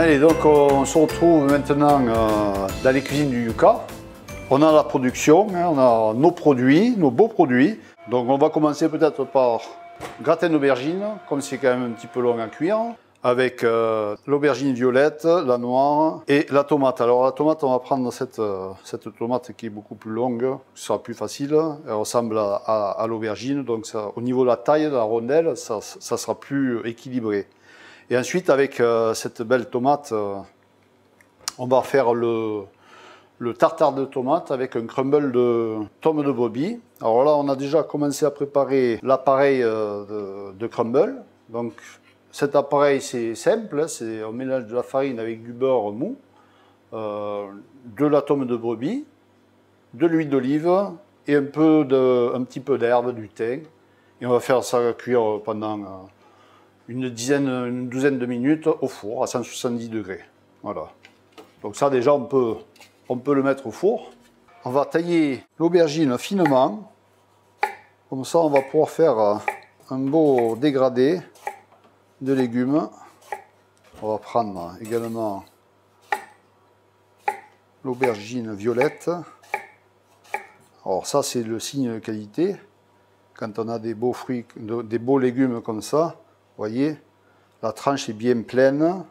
Allez, donc on se retrouve maintenant dans les cuisines du Yucca. On a la production, on a nos produits, nos beaux produits. Donc on va commencer peut-être par gratin d'aubergine, comme c'est quand même un petit peu long à cuire, avec l'aubergine violette, la noire et la tomate. Alors la tomate, on va prendre cette tomate qui est beaucoup plus longue, ce sera plus facile. Elle ressemble à l'aubergine, donc ça, au niveau de la taille de la rondelle, ça sera plus équilibré. Et ensuite, avec cette belle tomate, on va faire le tartare de tomate avec un crumble de tomme de brebis. Alors là, on a déjà commencé à préparer l'appareil de crumble. Donc cet appareil, c'est simple, on mélange de la farine avec du beurre mou, de la tomme de brebis, de l'huile d'olive et un petit peu d'herbe, du thym. Et on va faire ça cuire pendant une douzaine de minutes au four à 170 degrés. Voilà. Donc ça déjà on peut le mettre au four. On va tailler l'aubergine finement. Comme ça on va pouvoir faire un beau dégradé de légumes. On va prendre également l'aubergine violette. Alors ça c'est le signe de qualité. Quand on a des beaux fruits, des beaux légumes comme ça, vous voyez, la tranche est bien pleine.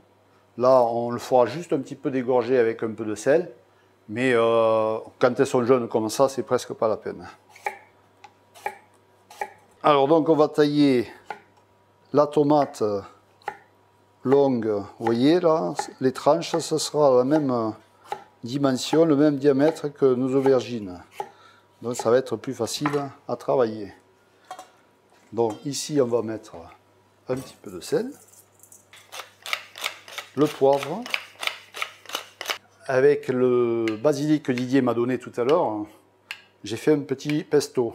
Là, on le fera juste un petit peu dégorger avec un peu de sel. Mais quand elles sont jeunes comme ça, c'est presque pas la peine. Alors donc, on va tailler la tomate longue. Vous voyez là, les tranches, ce sera la même dimension, le même diamètre que nos aubergines. Donc ça va être plus facile à travailler. Donc ici, on va mettre un petit peu de sel, le poivre, avec le basilic que Didier m'a donné tout à l'heure, j'ai fait un petit pesto.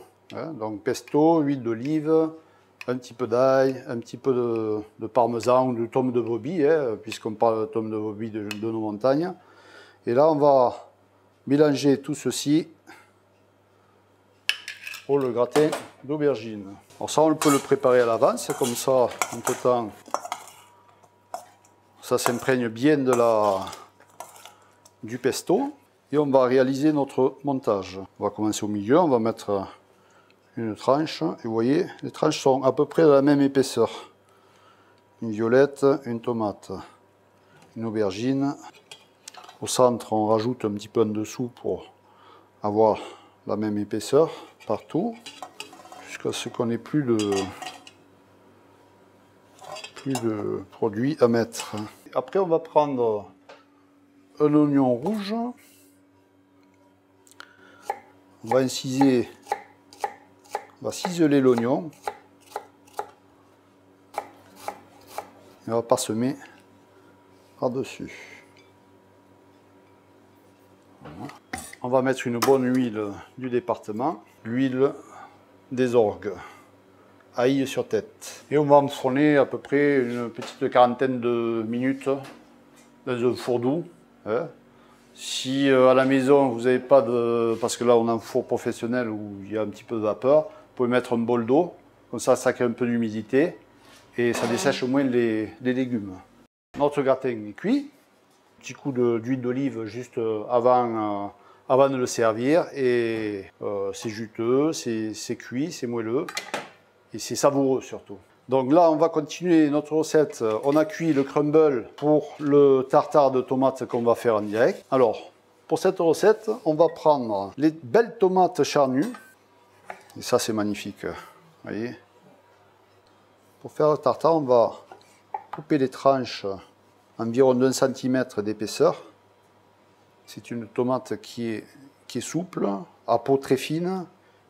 Donc pesto, huile d'olive, un petit peu d'ail, un petit peu de parmesan ou de tome de brebis, puisqu'on parle de tome de brebis de nos montagnes. Et là, on va mélanger tout ceci pour le gratin d'aubergine. Alors ça, on peut le préparer à l'avance, comme ça, entre temps, ça s'imprègne bien du pesto. Et on va réaliser notre montage. On va commencer au milieu, on va mettre une tranche. Et vous voyez, les tranches sont à peu près de la même épaisseur. Une violette, une tomate, une aubergine. Au centre, on rajoute un petit peu en dessous pour avoir la même épaisseur partout, jusqu'à ce qu'on n'ait plus de produit à mettre. Après, on va prendre un oignon rouge. On va ciseler l'oignon. Et on va parsemer par-dessus. Voilà. On va mettre une bonne huile du département, l'huile des orgues, ail sur tête. Et on va enfourner à peu près une petite quarantaine de minutes dans un four doux. Si à la maison vous n'avez pas de... Parce que là on a un four professionnel où il y a un petit peu de vapeur, vous pouvez mettre un bol d'eau, comme ça crée un peu d'humidité et ça dessèche au moins les légumes. Notre gratin est cuit. Petit coup d'huile d'olive juste avant de le servir et c'est juteux, c'est cuit, c'est moelleux et c'est savoureux surtout. Donc là on va continuer notre recette. On a cuit le crumble pour le tartare de tomates qu'on va faire en direct. Alors pour cette recette on va prendre les belles tomates charnues et ça c'est magnifique, vous voyez. Pour faire le tartare on va couper les tranches environ d'1 cm d'épaisseur. C'est une tomate qui est souple, à peau très fine,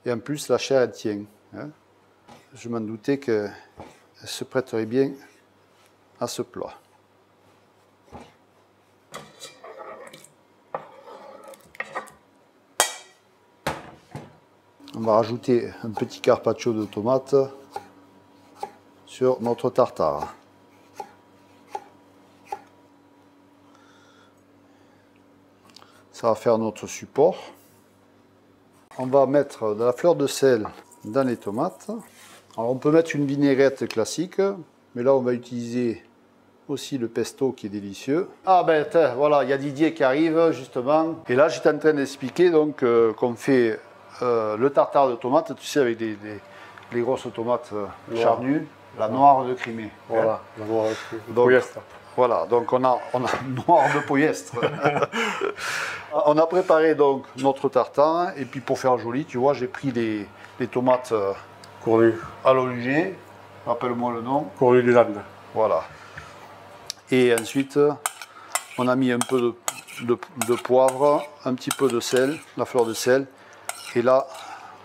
et en plus la chair elle tient. Je m'en doutais qu'elle se prêterait bien à ce plat. On va rajouter un petit carpaccio de tomate sur notre tartare. Ça va faire notre support. On va mettre de la fleur de sel dans les tomates. Alors on peut mettre une vinaigrette classique, mais là on va utiliser aussi le pesto qui est délicieux. Ah ben voilà, il y a Didier qui arrive justement. Et là j'étais en train d'expliquer donc qu'on fait le tartare de tomates, tu sais, avec les grosses tomates charnues, la noire de Crimée. Voilà, la noire de donc, Poyestre. Voilà, donc on a noire de Poyestre. On a préparé donc notre tartare et puis pour faire joli, tu vois, j'ai pris les tomates Cornu. à l'olivier, rappelle-moi le nom. Cornu du Landes. Voilà. Et ensuite, on a mis un peu de poivre, un petit peu de sel, la fleur de sel, et là,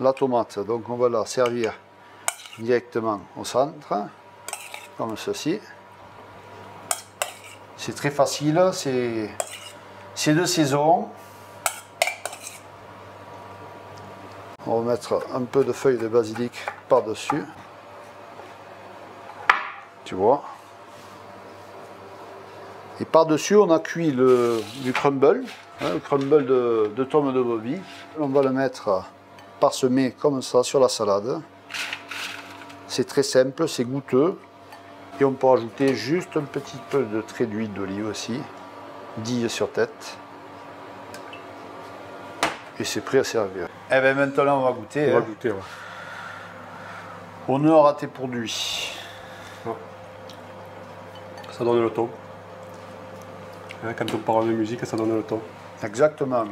la tomate. Donc on va la servir directement au centre, comme ceci. C'est très facile, c'est de saison. On va mettre un peu de feuilles de basilic par-dessus. Tu vois. Et par-dessus, on a cuit du crumble, le crumble de tomes de brebis. On va le mettre parsemé comme ça sur la salade. C'est très simple, c'est goûteux. Et on peut rajouter juste un petit peu de trait d'huile d'olive aussi, d'huile sur tête. Et c'est prêt à servir. Et bien maintenant on va goûter. On va goûter, ouais. Honneur à tes produits. Ouais. Ça donne le ton. Quand on parle de musique, ça donne le ton. Exactement.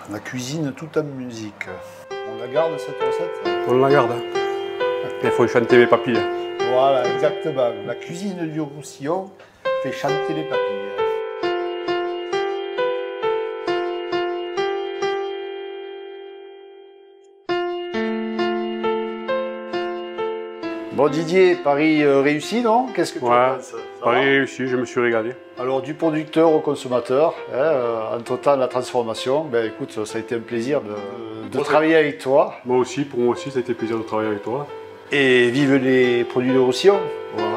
La cuisine tout en musique. On la garde cette recette? On la garde. Il faut chanter mes papilles. Voilà, exactement. La cuisine du Roussillon fait chanter les papilles. Bon Didier, Paris réussi, non? Qu'est-ce que tu en penses? Paris réussi, je me suis régalé. Alors du producteur au consommateur, entre-temps la transformation, ben écoute, ça a été un plaisir de travailler avec toi. Moi aussi, pour moi aussi, ça a été plaisir de travailler avec toi. Et vive les produits de Roussillon. Voilà.